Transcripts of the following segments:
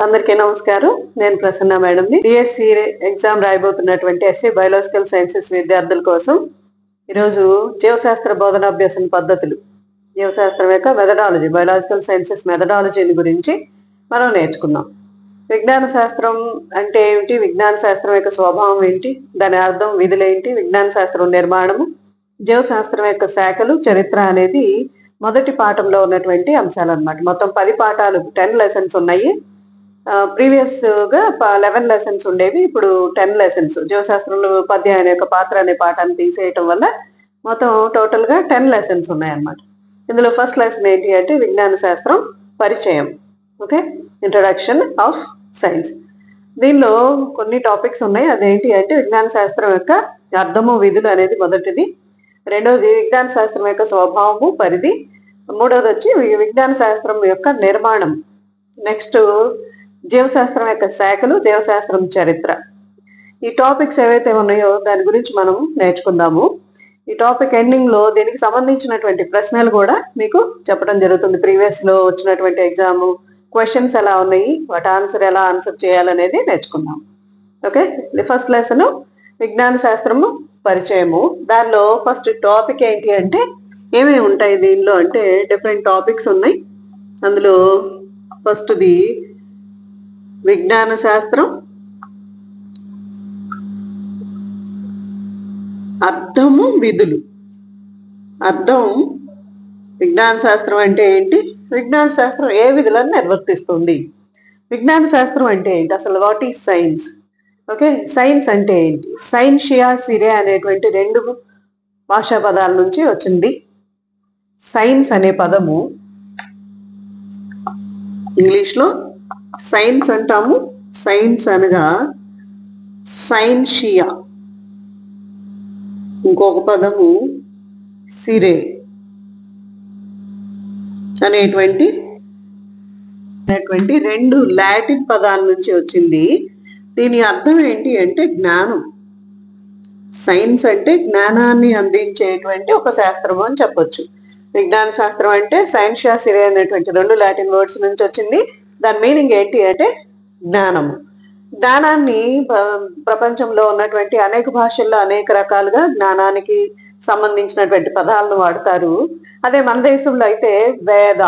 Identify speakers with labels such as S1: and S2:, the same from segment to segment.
S1: అందరికీ నమస్కారం. నేను ప్రసన్న మేడంని. డిఎస్సి ఎగ్జామ్ రాయబోతున్నటువంటి ఎస్సీ బయోలాజికల్ సైన్సెస్ విద్యార్థుల కోసం ఈరోజు జీవశాస్త్ర బోధనాభ్యాసన పద్ధతులు, జీవశాస్త్రం యొక్క మెథడాలజీ, బయోలాజికల్ సైన్సెస్ మెథడాలజీని గురించి మనం నేర్చుకున్నాం. విజ్ఞాన శాస్త్రం అంటే ఏమిటి, విజ్ఞాన శాస్త్రం యొక్క స్వభావం ఏంటి, దాని అర్థం, విధులేంటి, విజ్ఞాన శాస్త్రం నిర్మాణము, జీవశాస్త్రం యొక్క శాఖలు, చరిత్ర అనేది మొదటి పాఠంలో ఉన్నటువంటి అంశాలు అన్నమాట. మొత్తం 10 పాఠాలు, 10 లెసన్స్ ఉన్నాయి. ప్రీవియస్ గా 11 లెసన్స్ ఉండేవి, ఇప్పుడు 10 లెసన్స్. జీవశాస్త్రంలో ఉపాధ్యాయుని యొక్క పాత్ర అనే పాఠాన్ని తీసేయటం వల్ల మొత్తం టోటల్ గా 10 లెసన్స్ ఉన్నాయన్నమాట. ఇందులో ఫస్ట్ లెసన్ ఏంటి అంటే విజ్ఞాన శాస్త్రం పరిచయం. Okay, introduction of science. దీనిలో కొన్ని టాపిక్స్ ఉన్నాయి. అదేంటి అంటే విజ్ఞాన శాస్త్రం యొక్క అర్థము, విధులు అనేది మొదటిది. రెండవది విజ్ఞాన శాస్త్రం యొక్క స్వభావము, పరిధి. మూడవది వచ్చి విజ్ఞాన శాస్త్రం యొక్క నిర్మాణం. నెక్స్ట్ జీవశాస్త్రం యొక్క శాఖలు, జీవశాస్త్రం చరిత్ర. ఈ టాపిక్స్ ఏవైతే ఉన్నాయో దాని గురించి మనం నేర్చుకుందాము. ఈ టాపిక్ ఎండింగ్ లో దీనికి సంబంధించినటువంటి ప్రశ్నలు కూడా మీకు చెప్పడం జరుగుతుంది. ప్రీవియస్ లో వచ్చినటువంటి ఎగ్జామ్ క్వశ్చన్స్ ఎలా ఉన్నాయి, వాటి ఆన్సర్ ఎలా ఆన్సర్ చేయాలనేది నేర్చుకుందాం. ఓకే, ది ఫస్ట్ లెసన్ విజ్ఞాన శాస్త్రము పరిచయము. దానిలో ఫస్ట్ టాపిక్ ఏంటి అంటే ఏమేమి ఉంటాయి దీనిలో అంటే డిఫరెంట్ టాపిక్స్ ఉన్నాయి. అందులో ఫస్ట్ది విజ్ఞాన శాస్త్రం అర్థము, విధులు. అర్థం, విజ్ఞాన శాస్త్రం అంటే ఏంటి, విజ్ఞాన శాస్త్రం ఏ విధులను నిర్వర్తిస్తుంది, విజ్ఞాన శాస్త్రం అంటే ఏంటి, అసలు what is science. Okay, science అంటే ఏంటి. సైన్షియా, సిరే అనేటువంటి 2 భాషా పదాల నుంచి వచ్చింది. సైన్స్ అనే పదము ఇంగ్లీష్ లో సైన్స్ అంటాము. సైన్స్ అనగా సైన్షియా. ఇంకొక పదము సిరే అనేటువంటి 2 లాటిన్ పదాల నుంచి వచ్చింది. దీని అర్థం ఏంటి అంటే జ్ఞానం. సైన్స్ అంటే జ్ఞానాన్ని అందించేటువంటి ఒక శాస్త్రం అని చెప్పొచ్చు. విజ్ఞాన శాస్త్రం అంటే సైన్షియా, సిరే అనేటువంటి 2 లాటిన్ వర్డ్స్ నుంచి వచ్చింది. దాని మీనింగ్ ఏంటి అంటే జ్ఞానము. జ్ఞానాన్ని ప్రపంచంలో ఉన్నటువంటి అనేక భాషల్లో అనేక రకాలుగా జ్ఞానానికి సంబంధించినటువంటి పదాలను వాడతారు. అదే మన దేశంలో అయితే వేద,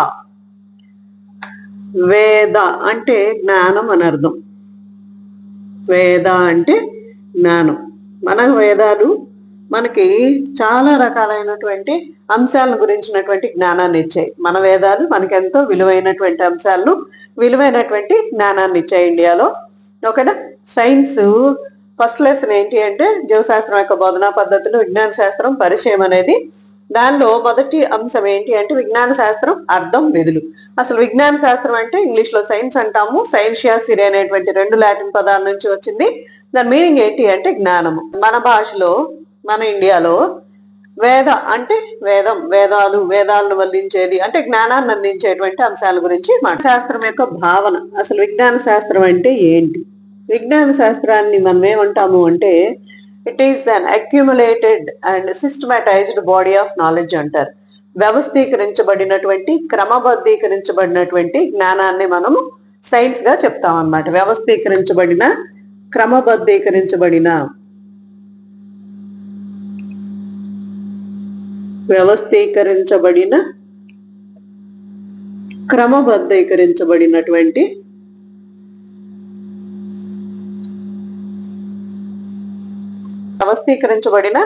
S1: వేద అంటే జ్ఞానం అని అర్థం. వేద అంటే జ్ఞానం. మన వేదాలు మనకి చాలా రకాలైనటువంటి అంశాలను గురించినటువంటి జ్ఞానాన్ని ఇచ్చాయి. మన వేదాలు మనకి ఎంతో విలువైనటువంటి అంశాలను, విలువైనటువంటి జ్ఞానాన్ని ఇచ్చాయి ఇండియాలో. ఓకేనా. సైన్స్ ఫస్ట్ లెసన్ ఏంటి అంటే జీవశాస్త్రం యొక్క బోధనా పద్ధతులు, విజ్ఞాన శాస్త్రం పరిచయం అనేది. దానిలో మొదటి అంశం ఏంటి అంటే విజ్ఞాన శాస్త్రం అర్థం, విధులు. అసలు విజ్ఞాన శాస్త్రం అంటే ఇంగ్లీష్ లో సైన్స్ అంటాము. సైన్షియా, సిరే అనేటువంటి 2 లాటిన్ పదాల నుంచి వచ్చింది. దాని మీనింగ్ ఏంటి అంటే జ్ఞానము. మన భాషలో, మన ఇండియాలో వేద అంటే వేదం, వేదాలు, వేదాలను వల్లించేది అంటే జ్ఞానాన్ని అందించేటువంటి అంశాల గురించి శాస్త్రం యొక్క భావన. అసలు విజ్ఞాన శాస్త్రం అంటే ఏంటి, విజ్ఞాన శాస్త్రాన్ని మనం ఏమంటాము అంటే it is an accumulated and systematized body of knowledge అంటారు. వ్యవస్థీకరించబడినటువంటి, క్రమబద్ధీకరించబడినటువంటి జ్ఞానాన్ని మనము సైన్స్ గా చెప్తాం అన్నమాట. వ్యవస్థీకరించబడిన, క్రమబద్ధీకరించబడిన క్రమబద్ధీకరించబడినటువంటి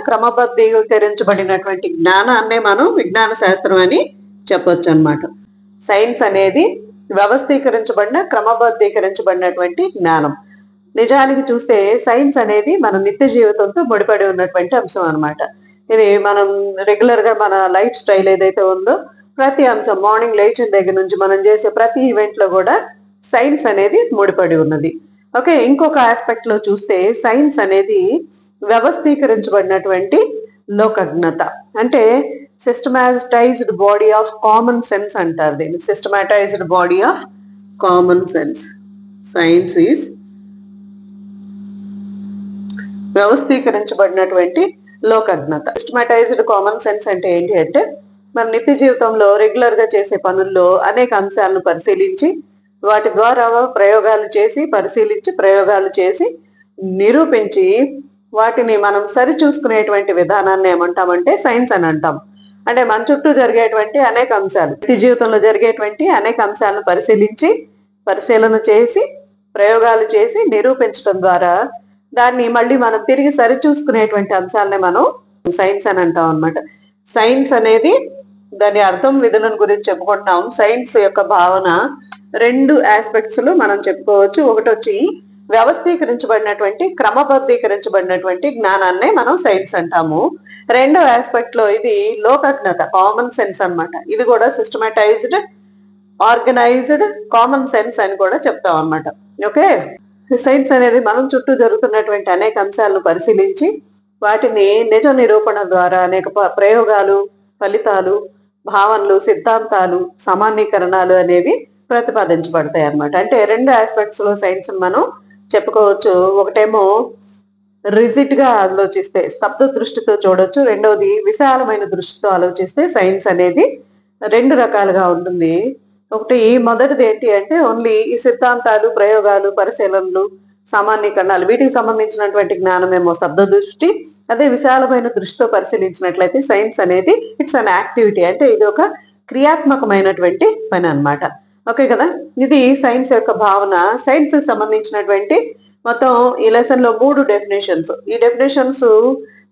S1: క్రమబద్ధీకరించబడినటువంటి జ్ఞానాన్నే మనం విజ్ఞాన శాస్త్రం అని చెప్పొచ్చు అన్నమాట. సైన్స్ అనేది వ్యవస్థీకరించబడిన, క్రమబద్ధీకరించబడినటువంటి జ్ఞానం. నిజానికి చూస్తే సైన్స్ అనేది మన నిత్య జీవితంతో ముడిపడి ఉన్నటువంటి అంశం అన్నమాట. ఇది మనం రెగ్యులర్ గా మన లైఫ్ స్టైల్ ఏదైతే ఉందో ప్రతి అంశం, మార్నింగ్ లేచిన దగ్గర నుంచి మనం చేసే ప్రతి ఈవెంట్ లో కూడా సైన్స్ అనేది ముడిపడి ఉన్నది. ఓకే, ఇంకొక ఆస్పెక్ట్ లో చూస్తే సైన్స్ అనేది వ్యవస్థీకరించబడినటువంటి లోకజ్ఞత అంటే systematized body of common sense అంటారు దీన్ని. Systematized body of common sense. Science is వ్యవస్థీకరించబడినటువంటి లోకజ్ఞత. సిస్టమాటైజ్డ్ కామన్ సెన్స్ అంటే ఏంటి అంటే మన నిత్య జీవితంలో రెగ్యులర్ గా చేసే పనుల్లో అనేక అంశాలను పరిశీలించి వాటి ద్వారా ప్రయోగాలు చేసి పరిశీలించి ప్రయోగాలు చేసి నిరూపించి వాటిని మనం సరి చూసుకునేటువంటి విధానాన్ని ఏమంటామంటే సైన్స్ అని అంటాం. అంటే మన చుట్టూ జరిగేటువంటి అనేక అంశాలు, వ్యక్తి జీవితంలో జరిగేటువంటి అనేక అంశాలను పరిశీలన చేసి ప్రయోగాలు చేసి నిరూపించడం ద్వారా దాన్ని మళ్ళీ మనం తిరిగి సరి చూసుకునేటువంటి అంశాలని మనం సైన్స్ అని అంటాం అనమాట. సైన్స్ అనేది దాని అర్థం విధులను గురించి చెప్పుకుంటున్నాం. సైన్స్ యొక్క భావన 2 ఆస్పెక్ట్స్ లో మనం చెప్పుకోవచ్చు. ఒకటి వచ్చి వ్యవస్థీకరించబడినటువంటి క్రమబద్ధీకరించబడినటువంటి జ్ఞానాన్నే మనం సైన్స్ అంటాము. రెండవ ఆస్పెక్ట్ లో ఇది లోకజ్ఞత, కామన్ సెన్స్ అన్నమాట. ఇది కూడా సిస్టమేటైజ్డ్, ఆర్గనైజ్డ్ కామన్ సెన్స్ అని కూడా చెప్తాం అన్నమాట. ఓకే, సైన్స్ అనేది మనం చుట్టూ జరుగుతున్నటువంటి అనేక అంశాలను పరిశీలించి వాటిని నిజ నిరూపణ ద్వారా అనేక ప్రయోగాలు, ఫలితాలు, భావనలు, సిద్ధాంతాలు, సామాన్యీకరణాలు అనేవి ప్రతిపాదించబడతాయి అన్నమాట. అంటే 2 ఆస్పెక్ట్స్ లో సైన్స్ మనం చెప్పుకోవచ్చు. ఒకటేమో రిజిట్ గా ఆలోచిస్తే స్తబ్ద దృష్టితో చూడొచ్చు, రెండవది విశాలమైన దృష్టితో ఆలోచిస్తే సైన్స్ అనేది 2 రకాలుగా ఉంటుంది. ఒకటి మొదటిది ఏంటి అంటే ఓన్లీ ఈ సిద్ధాంతాలు, ప్రయోగాలు, పరిశీలనలు, సామాన్యీకరణాలు వీటికి సంబంధించినటువంటి జ్ఞానమేమో స్తబ్ద దృష్టి. అదే విశాలమైన దృష్టితో పరిశీలించినట్లయితే సైన్స్ అనేది ఇట్స్ అన్ యాక్టివిటీ, అంటే ఇది ఒక క్రియాత్మకమైనటువంటి పని అన్నమాట. ఓకే కదా, ఇది సైన్స్ యొక్క భావన. సైన్స్ సంబంధించినటువంటి మొత్తం ఈ లెసన్ లో 3 డెఫినేషన్స్. ఈ డెఫినేషన్స్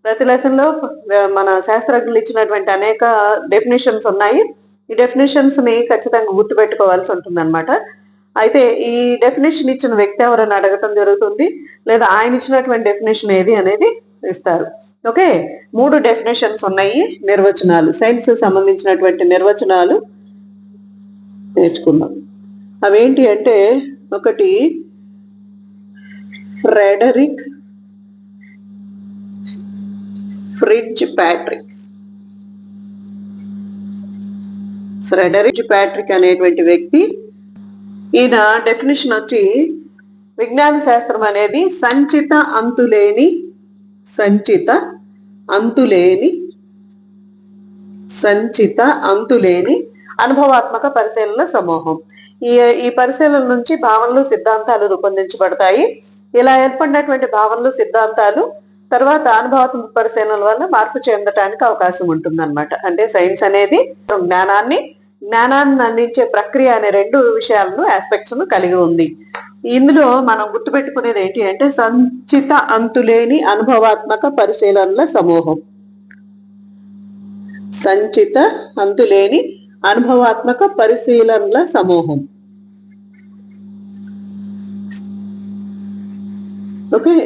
S1: ప్రతి లెసన్ లో మన శాస్త్రజ్ఞులు ఇచ్చినటువంటి అనేక డెఫినేషన్స్ ఉన్నాయి. ఈ డెఫినేషన్స్ ని ఖచ్చితంగా గుర్తుపెట్టుకోవాల్సి ఉంటుంది అనమాట. అయితే ఈ డెఫినేషన్ ఇచ్చిన వ్యక్తి ఎవరైనా అడగటం జరుగుతుంది, లేదా ఆయన ఇచ్చినటువంటి డెఫినేషన్ ఏది అనేది ఇస్తారు. ఓకే, 3 డెఫినేషన్స్ ఉన్నాయి. నిర్వచనాలు, సైన్స్ సంబంధించినటువంటి నిర్వచనాలు నేర్చుకుందాం. అవేంటి అంటే ఒకటి Frederick Fitzpatrick. Frederick Patrick అనేటువంటి వ్యక్తి, ఈయన డెఫినేషన్ వచ్చి విజ్ఞాన శాస్త్రం అనేది సంచిత అంతులేని అనుభవాత్మక పరిశీలనల సమూహం. ఈ పరిశీలన నుంచి భావనలు, సిద్ధాంతాలు రూపొందించబడతాయి. ఇలా ఏర్పడినటువంటి భావనలు, సిద్ధాంతాలు తర్వాత అనుభవాత్మక పరిశీలనల వల్ల మార్పు చెందటానికి అవకాశం ఉంటుందన్నమాట. అంటే సైన్స్ అనేది జ్ఞానాన్ని అందించే ప్రక్రియ అనే 2 విషయాలను, ఆస్పెక్ట్స్ ను కలిగి ఉంది. ఇందులో మనం గుర్తుపెట్టుకునేది ఏంటి అంటే సంచిత అంతులేని అనుభవాత్మక పరిశీలనల సమూహం. సంచిత అంతులేని అనుభవాత్మక పరిశీలనల సమూహం. ఓకే,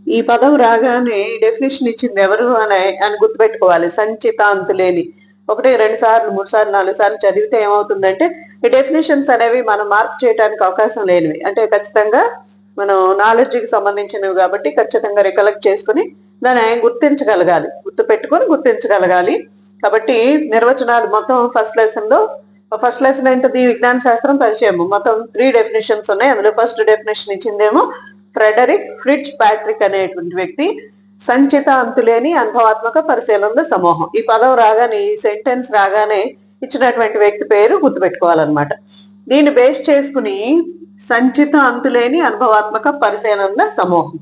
S1: ఈ పదం రాగానే డెఫినేషన్ ఇచ్చింది ఎవరు అని గుర్తుపెట్టుకోవాలి. సంచిత అంతులేని 1, 2 సార్లు, 3 సార్లు, 4 సార్లు చదివితే ఏమవుతుందంటే ఈ డెఫినేషన్స్ అనేవి మనం మార్క్ చేయడానికి అవకాశం లేనివి. అంటే ఖచ్చితంగా మనం నాలెడ్జ్కి సంబంధించినవి కాబట్టి ఖచ్చితంగా రికలెక్ట్ చేసుకుని దాన్ని గుర్తించగలగాలి, గుర్తించగలగాలి. కాబట్టి నిర్వచనాలు మొత్తం ఫస్ట్ లెసన్ ఏంటది? విజ్ఞాన శాస్త్రం పరిచయం. మొత్తం 3 డెఫినేషన్స్ ఉన్నాయి. అందులో ఫస్ట్ డెఫినేషన్ ఇచ్చిందేమో ఫ్రెడరిక్ ఫ్రిడ్జ్ ప్యాట్రిక్ అనేటువంటి వ్యక్తి. సంచిత అంతులేని అనుభవాత్మక పరిశీలనల సమూహం. ఈ పదం రాగానే, ఈ సెంటెన్స్ రాగానే ఇచ్చినటువంటి వ్యక్తి పేరు గుర్తుపెట్టుకోవాలన్నమాట. దీన్ని బేస్ చేసుకుని సంచిత అంతులేని అనుభవాత్మక పరిశీలనల సమూహం.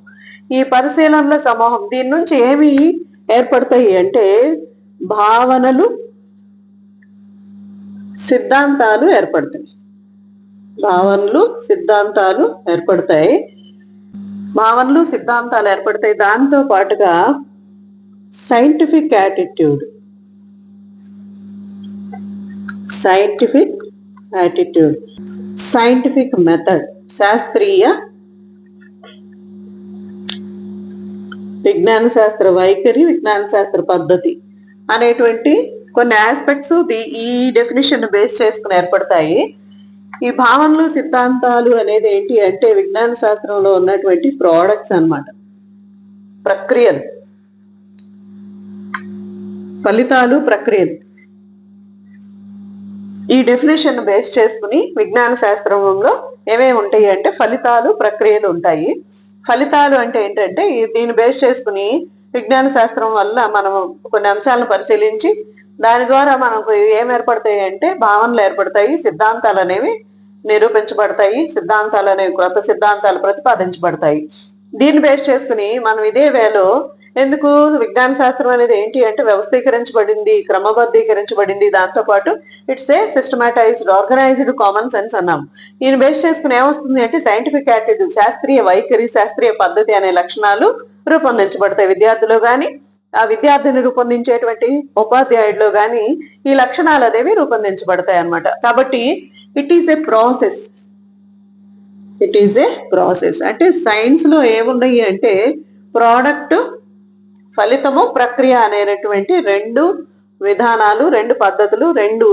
S1: ఈ పరిశీలనల సమూహం దీని నుంచి ఏమి ఏర్పడతాయి అంటే భావనలు, సిద్ధాంతాలు ఏర్పడతాయి. భావనలు, సిద్ధాంతాలు ఏర్పడతాయి. దాంతో పాటుగా సైంటిఫిక్ యాటిట్యూడ్, సైంటిఫిక్ మెథడ్, శాస్త్రీయ విజ్ఞాన శాస్త్ర వైఖరి, విజ్ఞాన శాస్త్ర పద్ధతి అనేటువంటి కొన్ని ఆస్పెక్ట్స్ ఈ డెఫినేషన్ బేస్ చేసుకుని ఏర్పడతాయి. ఈ భావనలు, సిద్ధాంతాలు అనేది ఏంటి అంటే విజ్ఞాన శాస్త్రంలో ఉన్నటువంటి ప్రోడక్ట్స్ అన్నమాట, ప్రక్రియలు, ఫలితాలు, ప్రక్రియలు. ఈ డెఫినేషన్ బేస్ చేసుకుని విజ్ఞాన శాస్త్రంలో ఏమేమి ఉంటాయి అంటే ఫలితాలు, ప్రక్రియలు ఉంటాయి. ఫలితాలు అంటే ఏంటంటే దీన్ని బేస్ చేసుకుని విజ్ఞాన శాస్త్రం వల్ల మనం కొన్ని అంశాలను పరిశీలించి దాని ద్వారా మనకు ఏం ఏర్పడతాయి అంటే భావనలు ఏర్పడతాయి, సిద్ధాంతాలు అనేవి నిరూపించబడతాయి, సిద్ధాంతాలు అనేవి క్రొత్త సిద్ధాంతాలు ప్రతిపాదించబడతాయి. దీన్ని బేస్ చేసుకుని మనం ఇదే వేలో ఎందుకు విజ్ఞాన శాస్త్రం అనేది ఏంటి అంటే వ్యవస్థీకరించబడింది, క్రమబద్ధీకరించబడింది, దాంతోపాటు it's a systematized organized common sense అన్నాం. దీన్ని బేస్ చేసుకుని ఏమొస్తుంది అంటే సైంటిఫిక్ యాటిట్యూడ్, శాస్త్రీయ వైఖరి, శాస్త్రీయ పద్ధతి అనే లక్షణాలు రూపొందించబడతాయి. విద్యార్థులు గాని ఆ విద్యార్థిని రూపొందించేటువంటి ఉపాధ్యాయుడిలో గాని ఈ లక్షణాలు అనేవి రూపొందించబడతాయి అన్నమాట. కాబట్టి it is a process. It is a process అంటే సైన్స్ లో ఏమున్నాయి అంటే ప్రోడక్ట్, ఫలితము, ప్రక్రియ అనేటువంటి రెండు విధానాలు, రెండు పద్ధతులు, రెండు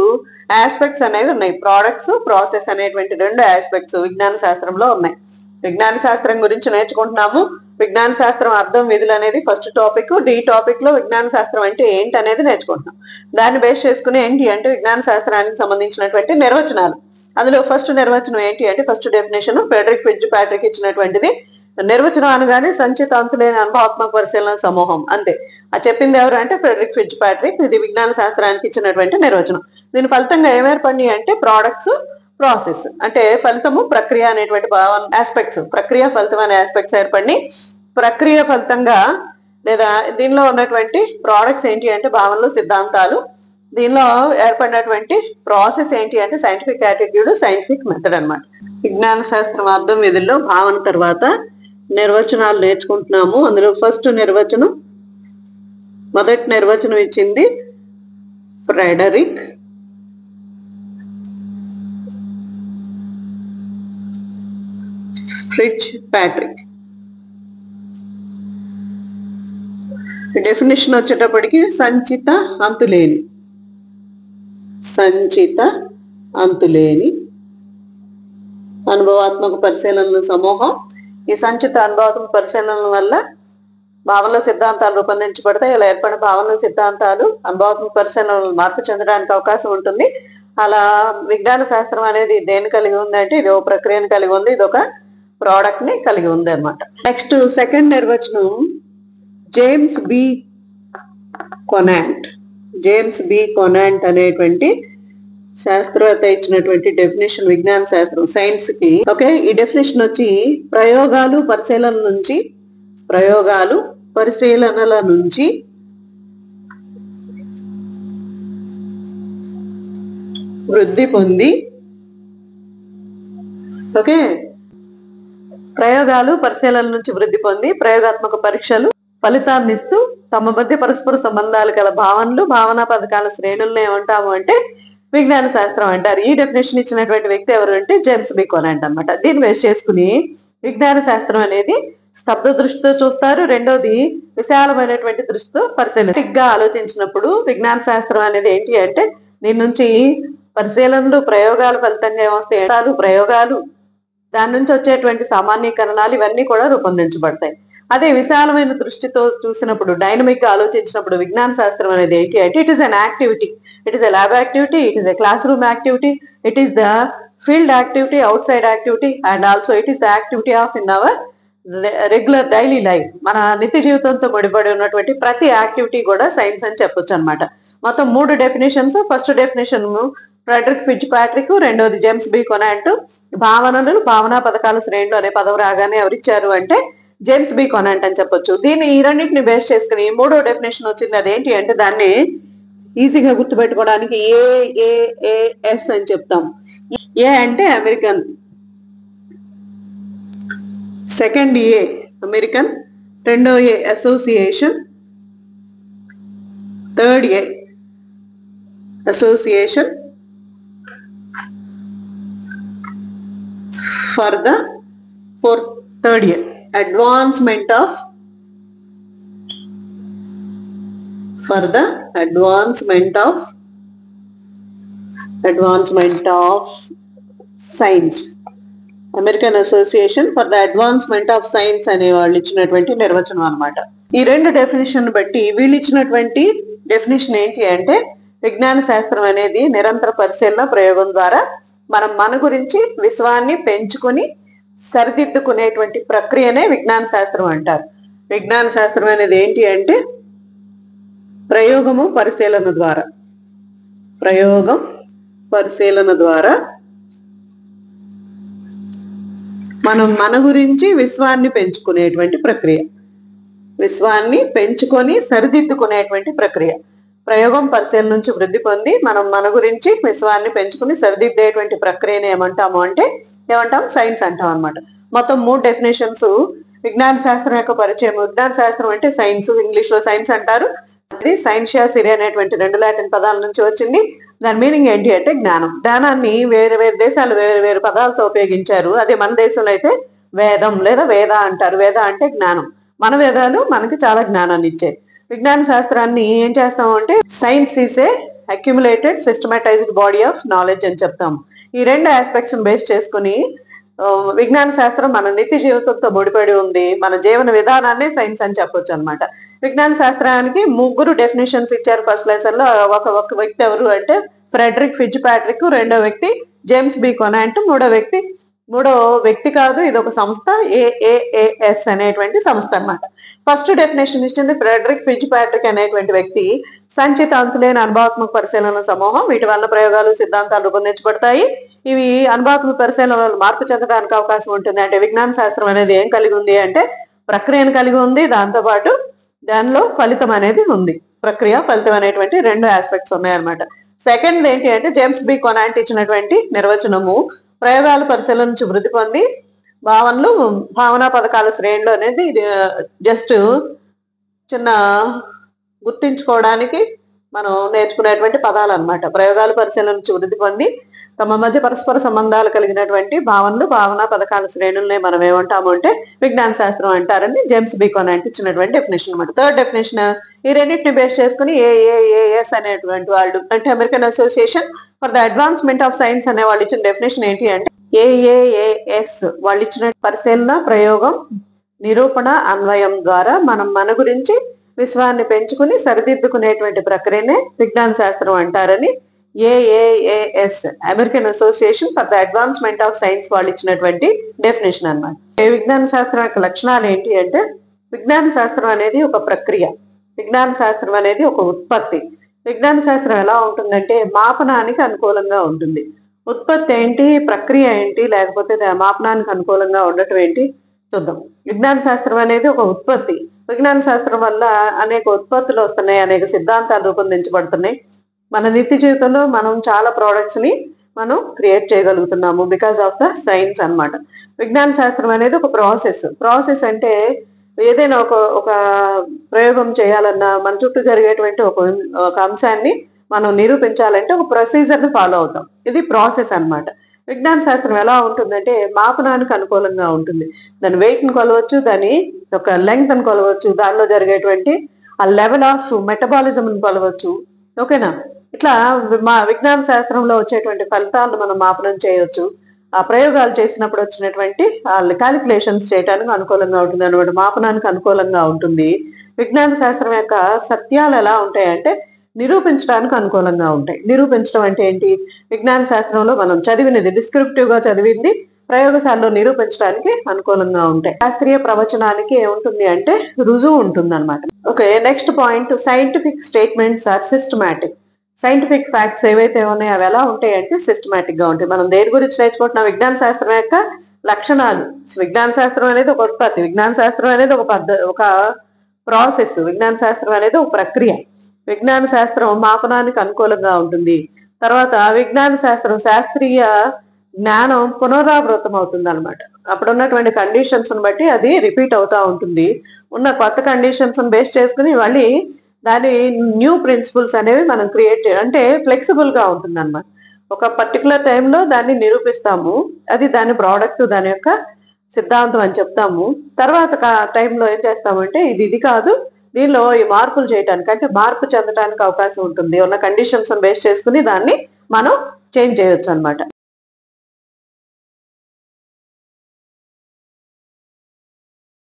S1: ఆస్పెక్ట్స్ అనేవి ఉన్నాయి. ప్రోడక్ట్స్, ప్రాసెస్ అనేటువంటి రెండు ఆస్పెక్ట్స్ విజ్ఞాన శాస్త్రంలో ఉన్నాయి. విజ్ఞాన శాస్త్రం గురించి నేర్చుకుంటున్నాము. విజ్ఞాన శాస్త్రం అర్థం, విధులు అనేది ఫస్ట్ టాపిక్. డి టాపిక్ లో విజ్ఞాన శాస్త్రం అంటే ఏంటి అనేది నేర్చుకుంటున్నాం. దాన్ని బేస్ చేసుకుని ఏంటి అంటే విజ్ఞాన శాస్త్రానికి సంబంధించినటువంటి నిర్వచనాలు. అందులో ఫస్ట్ నిర్వచనం ఏంటి అంటే first definition Frederick Fitzpatrick ఇచ్చినటువంటిది. నిర్వచనం అనగానే సంచిత అంతులేని అనుభవాత్మక పరిశీలన సమూహం, అంతే. ఆ చెప్పింది ఎవరు అంటే ఫ్రెడరిక్ ఫిట్జ్ ప్యాట్రిక్. ఇది విజ్ఞాన శాస్త్రానికి ఇచ్చినటువంటి నిర్వచనం. దీని ఫలితంగా ఏమేర్పడినాయి అంటే ప్రోడక్ట్స్, ప్రాసెస్ అంటే ఫలితము, ప్రక్రియ అనేటువంటి ఆస్పెక్ట్స్, ప్రక్రియ, ఫలితం అనే ఆస్పెక్ట్స్ ఏర్పడి ప్రక్రియ ఫలితంగా లేదా దీనిలో ఉన్నటువంటి ప్రోడక్ట్స్ ఏంటి అంటే భావనలు, సిద్ధాంతాలు. దీనిలో ఏర్పడినటువంటి ప్రాసెస్ ఏంటి అంటే సైంటిఫిక్ యాటిట్యూడ్, సైంటిఫిక్ మెథడ్ అన్నమాట. విజ్ఞాన శాస్త్రం అర్థం, విధుల్లో భావన తర్వాత నిర్వచనాలు నేర్చుకుంటున్నాము. అందులో ఫస్ట్ నిర్వచనం, మొదటి నిర్వచనం ఇచ్చింది ఫ్రెడరిక్ ఫిట్జ్ ప్యాట్రిక్. డెఫినేషన్ వచ్చేటప్పటికి సంచిత అంతులేని, సంచిత అంతులేని అనుభవాత్మక పరిశీలనల సమూహం. ఈ సంచిత అనుభవాత్మక పరిశీలనల వల్ల భావనల సిద్ధాంతాలు రూపొందించబడతాయి. ఇలా ఏర్పడిన భావనల సిద్ధాంతాలు అనుభవాత్మక పరిశీలనలు మార్పు చెందడానికి అవకాశం ఉంటుంది. అలా విజ్ఞాన శాస్త్రం అనేది దేన్ని కలిగి ఉంది అంటే ఇది ఒక ప్రక్రియను కలిగి ఉంది, ఇది ఒక ప్రోడక్ట్ ని కలిగి ఉంది అన్నమాట. నెక్స్ట్ సెకండ్ నిర్వచనం James B Conant. James B Conant అనేటువంటి శాస్త్రవేత్త ఇచ్చినటువంటి డెఫినేషన్ విజ్ఞాన శాస్త్రం, సైన్స్ కి. ఓకే, ఈ డెఫినేషన్ వచ్చి ప్రయోగాలు, పరిశీలనల నుంచి, ప్రయోగాలు, పరిశీలనల నుంచి వృద్ధి పొంది, ఓకే, ప్రయోగాలు, పరిశీలనల నుంచి వృద్ధి పొంది ప్రయోగాత్మక పరీక్షలు ఫలితాన్ని ఇస్తూ తమ మధ్య పరస్పర సంబంధాలు గల భావనలు, భావనా పథకాల శ్రేణులను ఏమంటాము అంటే విజ్ఞాన శాస్త్రం అంటారు. ఈ డెఫినేషన్ ఇచ్చినటువంటి వ్యక్తి ఎవరు అంటే జేమ్స్ బి కొనాంట్ అన్నమాట. దీన్ని బేస్ చేసుకుని విజ్ఞాన శాస్త్రం అనేది స్తబ్ద దృష్టితో చూస్తారు. రెండోది విశాలమైనటువంటి దృష్టితో పరిశీలనగా ఆలోచించినప్పుడు విజ్ఞాన శాస్త్రం అనేది ఏంటి అంటే దీని నుంచి పరిశీలనలు, ప్రయోగాలు ఫలితంగా ఏమొస్తాయి, ప్రయోగాలు, దాని నుంచి వచ్చేటువంటి సామాన్యీకరణాలు ఇవన్నీ కూడా రూపొందించబడతాయి. అదే విశాలమైన దృష్టితో చూసినప్పుడు, డైనమిక్ గా ఆలోచించినప్పుడు విజ్ఞాన శాస్త్రం అనేది ఏంటి అంటే it is an activity. It is a lab activity, it is a class room activity, it is the field activity, out side activity, and also it is the activity of in our regular daily life. మన నిత్య జీవితంతో ముడిపడి ఉన్నటువంటి ప్రతి activity కూడా science అని చెప్పొచ్చు అనమాట. మొత్తం 3 definitions. First definition Frederick Fitzpatrick, రెండోది జేమ్స్ బి కొనాంట్. భావనలు, భావనా పథకాల శ్రేణులు అనే పదం రాగానే ఎవరిచ్చారు అంటే జేమ్స్ బి కొనాంట్ అని చెప్పొచ్చు. దీన్ని ఈ రెండింటిని బేస్ చేసుకుని 3వ డెఫినేషన్ వచ్చింది. అదేంటి అంటే దాన్ని ఈజీగా గుర్తుపెట్టుకోవడానికి ఏఏఏఎస్ అని చెప్తాం. ఏ అంటే అమెరికన్, సెకండ్ ఏ అమెరికన్, రెండో a association, third a association for the third a advancement of for the advancement of science, American association for the advancement of science అనే వాళ్ళు ఇచ్చినటువంటి నిర్వచనం అన్నమాట. ఈ రెండు డెఫినేషన్ బట్టి వీళ్ళు ఇచ్చినటువంటి డెఫినేషన్ ఏంటి అంటే విజ్ఞాన శాస్త్రం అనేది నిరంతర పరిశీలన, ప్రయోగం ద్వారా మనం మన గురించి విశ్వాన్ని పెంచుకొని సరిదిద్దుకునేటువంటి ప్రక్రియనే విజ్ఞాన శాస్త్రం అంటారు. విజ్ఞాన శాస్త్రం అనేది ఏంటి అంటే ప్రయోగము, పరిశీలన ద్వారా, ప్రయోగం, పరిశీలన ద్వారా మనం మన గురించి విశ్వాన్ని పెంచుకునేటువంటి ప్రక్రియ, విశ్వాన్ని పెంచుకొని సరిదిద్దుకునేటువంటి ప్రక్రియ. ప్రయోగం పరిశీలన నుంచి వృద్ధి పొంది మనం మన గురించి విశ్వాన్ని పెంచుకుని సరిదిద్దేటువంటి ప్రక్రియని ఏమంటాం సైన్స్ అంటాం అనమాట. మొత్తం 3 డెఫినేషన్స్. విజ్ఞాన శాస్త్రం యొక్క పరిచయం. విజ్ఞాన శాస్త్రం అంటే సైన్స్, ఇంగ్లీష్ లో సైన్స్ అంటారు. అది సైన్షియా సిరి అనేటువంటి 2 లాటిన్ పదాల నుంచి వచ్చింది. దాని మీనింగ్ ఏంటి అంటే జ్ఞానం. జ్ఞానాన్ని వేరే వేరే దేశాలు వేరే వేరే పదాలతో ఉపయోగించారు. అదే మన దేశంలో అయితే వేదం లేదా వేద అంటారు. వేద అంటే జ్ఞానం. మన వేదాలు మనకి చాలా జ్ఞానాన్ని ఇచ్చాయి. విజ్ఞాన శాస్త్రాన్ని ఏం చేస్తాము అంటే science is a accumulated systematized body of knowledge అని చెప్తాము. ఈ 2 ఆస్పెక్ట్స్ బేస్ చేసుకుని విజ్ఞాన శాస్త్రం మన నిత్య జీవితంతో ముడిపడి ఉంది. మన జీవన విధానాన్ని సైన్స్ అని చెప్పొచ్చు అనమాట. విజ్ఞాన శాస్త్రానికి 3 డెఫినేషన్స్ ఇచ్చారు ఫస్ట్ లెసన్ లో. ఒక వ్యక్తి ఎవరు అంటే ఫ్రెడరిక్ ఫిట్జ్ ప్యాట్రిక్, రెండో వ్యక్తి జేమ్స్ బి కొనాంట్, మూడో వ్యక్తి కాదు, ఇది ఒక సంస్థ, ఏఏఏఎస్ అనేటువంటి సంస్థ అన్నమాట. ఫస్ట్ డెఫినేషన్ ఇచ్చింది ఫ్రెడరిక్ ఫిట్జ్ ప్యాట్రిక్ అనేటువంటి వ్యక్తి. సంచిత అంతులేని అనుభవాత్మక పరిశీలన సమూహం, వీటి వల్ల ప్రయోగాలు సిద్ధాంతాలు రూపొందించబడతాయి. ఇవి అనుభవాత్మక పరిశీలనలు మార్పు చెందడానికి అవకాశం ఉంటుంది. అంటే విజ్ఞాన శాస్త్రం అనేది ఏం కలిగి ఉంది అంటే ప్రక్రియను కలిగి ఉంది, దాంతోపాటు దానిలో ఫలితం అనేది ఉంది. ప్రక్రియ ఫలితం అనేటువంటి 2 ఆస్పెక్ట్స్ ఉన్నాయన్నమాట. సెకండ్ ఏంటి అంటే జేమ్స్ బి కొనాంట్ ఇచ్చినటువంటి నిర్వచనము, ప్రయోగాల పరిశీలన నుంచి వృద్ధి పొంది భావనలు భావనా పథకాల శ్రేణిలో అనేది జస్ట్ చిన్న గుర్తించుకోవడానికి మనం నేర్చుకునేటువంటి పదాలు అన్నమాట. ప్రయోగాల పరిశీలన నుంచి వృద్ధి పొంది తమ మధ్య పరస్పర సంబంధాలు కలిగినటువంటి భావనలు భావనా పథకాల శ్రేణుల్ని మనం ఏమంటాము అంటే విజ్ఞాన శాస్త్రం అంటారని జేమ్స్ బి కొనాంట్ ఇచ్చినటువంటి డెఫినేషన్ అనమాట. థర్డ్ డెఫినేషన్ ఈ రెండింటిని బేస్ చేసుకుని ఏఏఏఎస్ అనేటువంటి వాళ్ళు అంటే American association for the advancement of science అనే వాళ్ళు ఇచ్చిన డెఫినేషన్ ఏంటి అంటే ఏఏఏఎస్ వాళ్ళు ఇచ్చిన పరిశీలన, ప్రయోగం, నిరూపణ, అన్వయం ద్వారా మనం మన గురించి విశ్వాన్ని పెంచుకుని సరిదిద్దుకునేటువంటి ప్రక్రియనే విజ్ఞాన శాస్త్రం అంటారని ఏఏఏఎస్ American association for the advancement of science వాళ్ళు ఇచ్చినటువంటి డెఫినేషన్ అన్నమాట. విజ్ఞాన శాస్త్రం యొక్క లక్షణాలు ఏంటి అంటే విజ్ఞాన శాస్త్రం అనేది ఒక ప్రక్రియ, విజ్ఞాన శాస్త్రం అనేది ఒక ఉత్పత్తి. విజ్ఞాన శాస్త్రం ఎలా ఉంటుందంటే మాపనానికి అనుకూలంగా ఉంటుంది. ఉత్పత్తి ఏంటి, ప్రక్రియ ఏంటి, లేకపోతే మాపనానికి అనుకూలంగా ఉండటం ఏంటి చూద్దాం. విజ్ఞాన శాస్త్రం అనేది ఒక ఉత్పత్తి. విజ్ఞాన శాస్త్రం వల్ల అనేక ఉత్పత్తులు వస్తున్నాయి, అనేక సిద్ధాంతాలు రూపొందించబడుతున్నాయి. మన నిత్య జీవితంలో మనం చాలా ప్రోడక్ట్స్ ని మనం క్రియేట్ చేయగలుగుతున్నాము బికాస్ ఆఫ్ ద సైన్స్ అన్నమాట. విజ్ఞాన శాస్త్రం అనేది ఒక ప్రాసెస్ అంటే ఏదైనా ఒక ప్రయోగం చేయాలన్నా మన చుట్టూ జరిగేటువంటి ఒక అంశాన్ని మనం నిరూపించాలంటే ఒక ప్రొసీజర్ ని ఫాలో అవుతాం. ఇది ప్రాసెస్ అన్నమాట. విజ్ఞాన శాస్త్రం ఎలా ఉంటుందంటే మాపనానికి అనుకూలంగా ఉంటుంది. దాని వెయిట్ ని కొలవచ్చు, దాని ఒక లెంగ్త్ అని కొలవచ్చు, దానిలో జరిగేటువంటి ఆ లెవెల్ ఆఫ్ మెటబాలిజం ని కొలవచ్చు. ఓకేనా? ఇట్లా మా విజ్ఞాన శాస్త్రంలో వచ్చేటువంటి ఫలితాలను మనం మాపనం చేయవచ్చు. ఆ ప్రయోగాలు చేసినప్పుడు వచ్చినటువంటి క్యాలిక్యులేషన్స్ చేయడానికి అనుకూలంగా ఉంటుంది అనమాట. మాపనానికి అనుకూలంగా ఉంటుంది. విజ్ఞాన శాస్త్రం యొక్క సత్యాలు ఎలా ఉంటాయంటే నిరూపించడానికి అనుకూలంగా ఉంటాయి. నిరూపించడం అంటే ఏంటి? విజ్ఞాన శాస్త్రంలో మనం చదివినది డిస్క్రిప్టివ్ గా చదివింది ప్రయోగశాలలో నిరూపించడానికి అనుకూలంగా ఉంటాయి. శాస్త్రీయ ప్రవచనానికి ఏముంటుంది అంటే రుజువు ఉంటుంది అనమాట. Okay, next point scientific statements are systematic. Scientific facts ఏవైతే ఉన్నాయో అవి ఎలా ఉంటాయి అంటే సిస్టమాటిక్ గా ఉంటాయి. మనం దేని గురించి నేర్చుకుంటున్నాం? విజ్ఞాన శాస్త్రం యొక్క లక్షణాలు. విజ్ఞాన శాస్త్రం అనేది ఒక ఉత్పత్తి, విజ్ఞాన శాస్త్రం అనేది ఒక ప్రాసెస్, విజ్ఞాన శాస్త్రం అనేది ఒక ప్రక్రియ. విజ్ఞాన శాస్త్రం మాపనానికి అనుకూలంగా ఉంటుంది. తర్వాత విజ్ఞాన శాస్త్రం శాస్త్రీయ జ్ఞానం పునరావృతం అవుతుంది అనమాట. అప్పుడు ఉన్నటువంటి కండిషన్స్ బట్టి అది రిపీట్ అవుతా ఉంటుంది. ఉన్న కొత్త కండిషన్స్ బేస్ చేసుకుని మళ్ళీ దాని న్యూ ప్రిన్సిపల్స్ అనేవి మనం క్రియేట్ అంటే ఫ్లెక్సిబుల్ గా ఉంటుంది అనమాట. ఒక పర్టికులర్ టైంలో దాన్ని నిరూపిస్తాము, అది దాని ప్రోడక్ట్, దాని యొక్క సిద్ధాంతం అని చెప్తాము. తర్వాత టైంలో ఏం చేస్తామంటే ఇది కాదు, దీనిలో ఈ మార్పులు చేయడానికి అంటే మార్పు చెందడానికి అవకాశం ఉంటుంది. ఉన్న కండిషన్స్ బేస్ చేసుకుని దాన్ని మనం చేంజ్ చేయొచ్చు అనమాట.